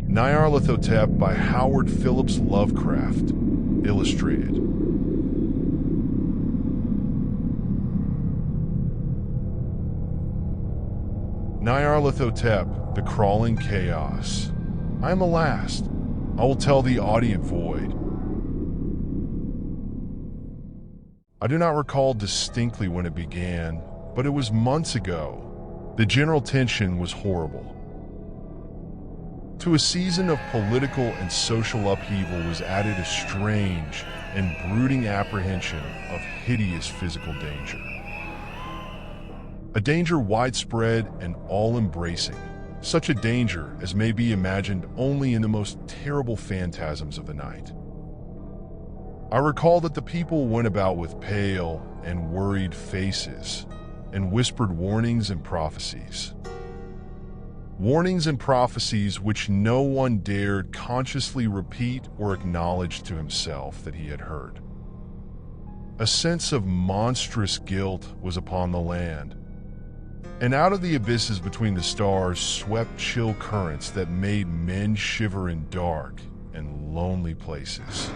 Nyarlathotep by Howard Phillips Lovecraft, illustrated. Nyarlathotep, the crawling chaos. I am the last. I will tell the audient void. I do not recall distinctly when it began, but it was months ago. The general tension was horrible. To a season of political and social upheaval was added a strange and brooding apprehension of hideous physical danger. A danger widespread and all-embracing, such a danger as may be imagined only in the most terrible phantasms of the night. I recall that the people went about with pale and worried faces and whispered warnings and prophecies. Warnings and prophecies which no one dared consciously repeat or acknowledge to himself that he had heard. A sense of monstrous guilt was upon the land, and out of the abysses between the stars swept chill currents that made men shiver in dark and lonely places.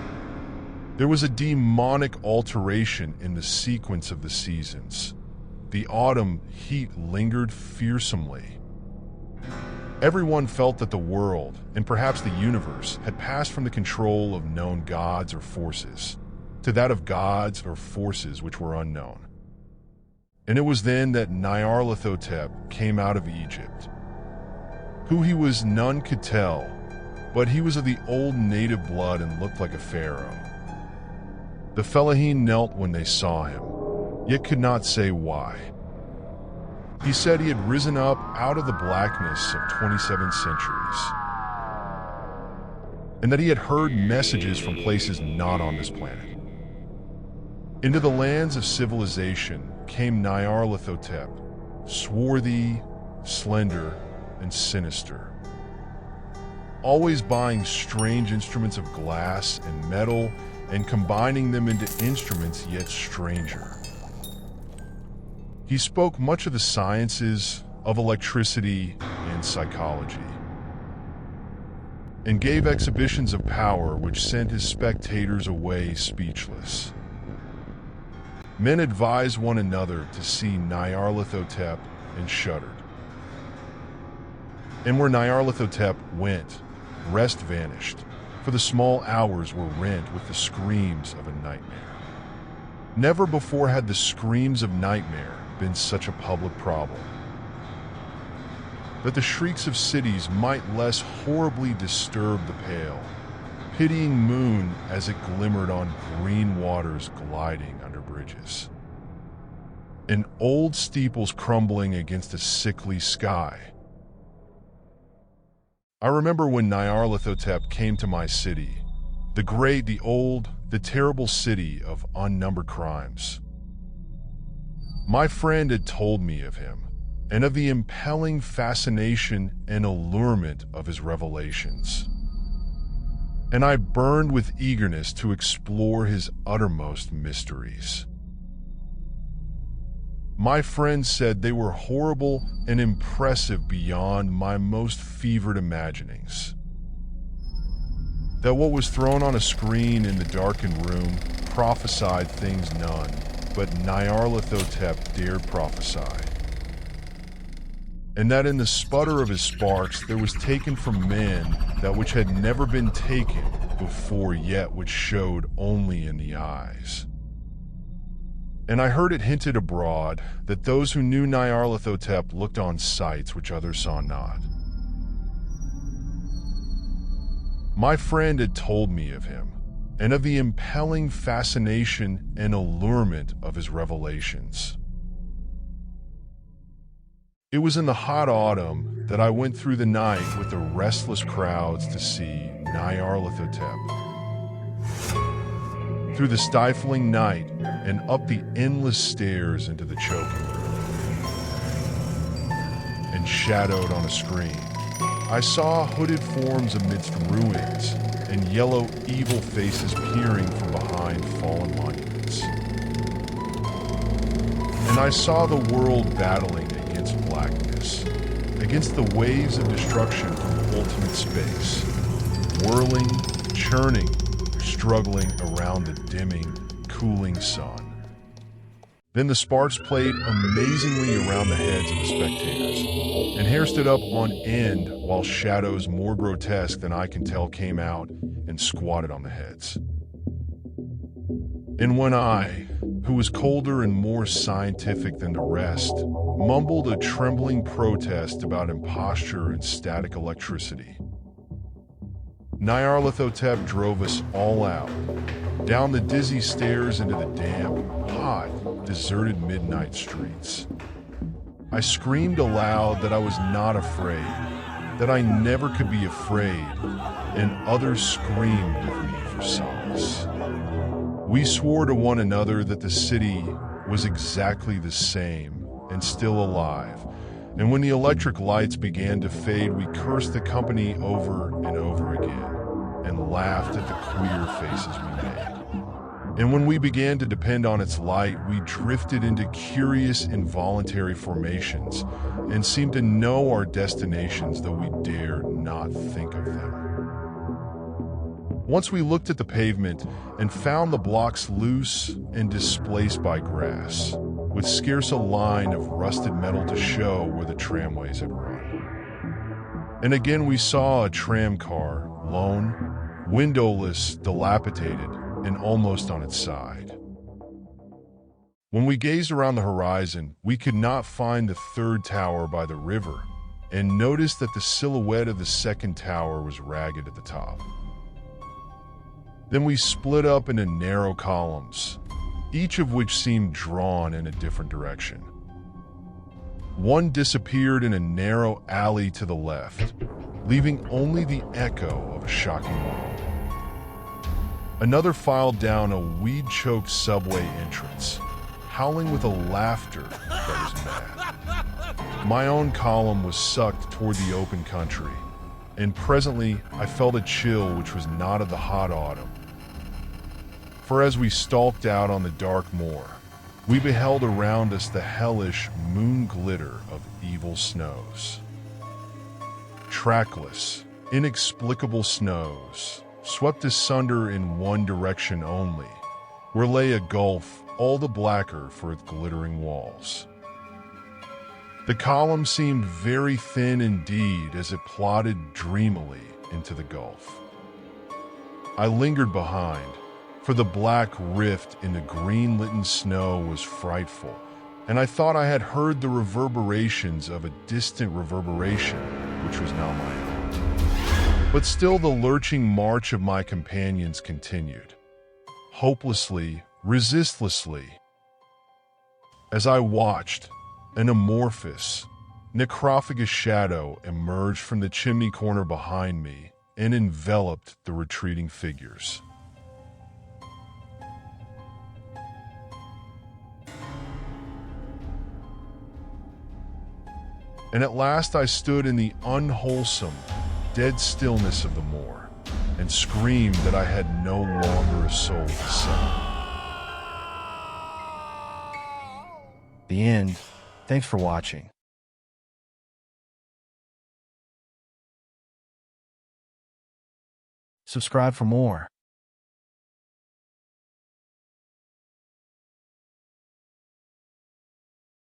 There was a demonic alteration in the sequence of the seasons. The autumn heat lingered fearsomely. Everyone felt that the world, and perhaps the universe, had passed from the control of known gods or forces to that of gods or forces which were unknown. And it was then that Nyarlathotep came out of Egypt. Who he was none could tell, but he was of the old native blood and looked like a pharaoh. The Fellahin knelt when they saw him, yet could not say why. He said he had risen up out of the blackness of 27 centuries, and that he had heard messages from places not on this planet. Into the lands of civilization came Nyarlathotep, swarthy, slender, and sinister, always buying strange instruments of glass and metal and combining them into instruments yet stranger. He spoke much of the sciences, of electricity and psychology, and gave exhibitions of power which sent his spectators away speechless. Men advised one another to see Nyarlathotep and shuddered. And where Nyarlathotep went, rest vanished, for the small hours were rent with the screams of a nightmare. Never before had the screams of nightmare been such a public problem. That the shrieks of cities might less horribly disturb the pale, pitying moon as it glimmered on green waters gliding under bridges, and old steeples crumbling against a sickly sky. I remember when Nyarlathotep came to my city, the great, the old, the terrible city of unnumbered crimes. My friend had told me of him, and of the impelling fascination and allurement of his revelations. And I burned with eagerness to explore his uttermost mysteries. My friend said they were horrible and impressive beyond my most fevered imaginings. That what was thrown on a screen in the darkened room prophesied things none but Nyarlathotep dared prophesy. And that in the sputter of his sparks there was taken from men that which had never been taken before yet which showed only in the eyes. And I heard it hinted abroad that those who knew Nyarlathotep looked on sights which others saw not. My friend had told me of him, and of the impelling fascination and allurement of his revelations. It was in the hot autumn that I went through the night with the restless crowds to see Nyarlathotep. Through the stifling night and up the endless stairs into the choking room. And shadowed on a screen, I saw hooded forms amidst ruins and yellow evil faces peering from behind fallen monuments. And I saw the world battling against blackness, against the waves of destruction from ultimate space, whirling, churning, struggling around the dimming, cooling sun. Then the sparks played amazingly around the heads of the spectators, and hair stood up on end while shadows more grotesque than I can tell came out and squatted on the heads. And when I, who was colder and more scientific than the rest, mumbled a trembling protest about imposture and static electricity, Nyarlathotep drove us all out, down the dizzy stairs into the damp, hot, deserted midnight streets. I screamed aloud that I was not afraid, that I never could be afraid, and others screamed with me for solace. We swore to one another that the city was exactly the same and still alive, and when the electric lights began to fade, we cursed the company over and over again and laughed at the queer faces we made. And when we began to depend on its light, we drifted into curious involuntary formations and seemed to know our destinations, though we dared not think of them. Once we looked at the pavement and found the blocks loose and displaced by grass, with scarce a line of rusted metal to show where the tramways had run. And again we saw a tram car, lone, windowless, dilapidated, and almost on its side. When we gazed around the horizon, we could not find the third tower by the river, and noticed that the silhouette of the second tower was ragged at the top. Then we split up into narrow columns, each of which seemed drawn in a different direction. One disappeared in a narrow alley to the left, leaving only the echo of a shocking world. Another filed down a weed-choked subway entrance, howling with a laughter that was mad. My own column was sucked toward the open country, and presently I felt a chill which was not of the hot autumn. For as we stalked out on the dark moor, we beheld around us the hellish moon glitter of evil snows. Trackless, inexplicable snows, swept asunder in one direction only, where lay a gulf all the blacker for its glittering walls. The column seemed very thin indeed as it plodded dreamily into the gulf. I lingered behind, for the black rift in the green-litten snow was frightful, and I thought I had heard the reverberations of a distant reverberation, which was now my own. But still the lurching march of my companions continued, hopelessly, resistlessly. As I watched, an amorphous, necrophagous shadow emerged from the chimney corner behind me and enveloped the retreating figures. And at last I stood in the unwholesome, dead stillness of the moor, and screamed that I had no longer a soul to sell. The end. Thanks for watching. Subscribe for more.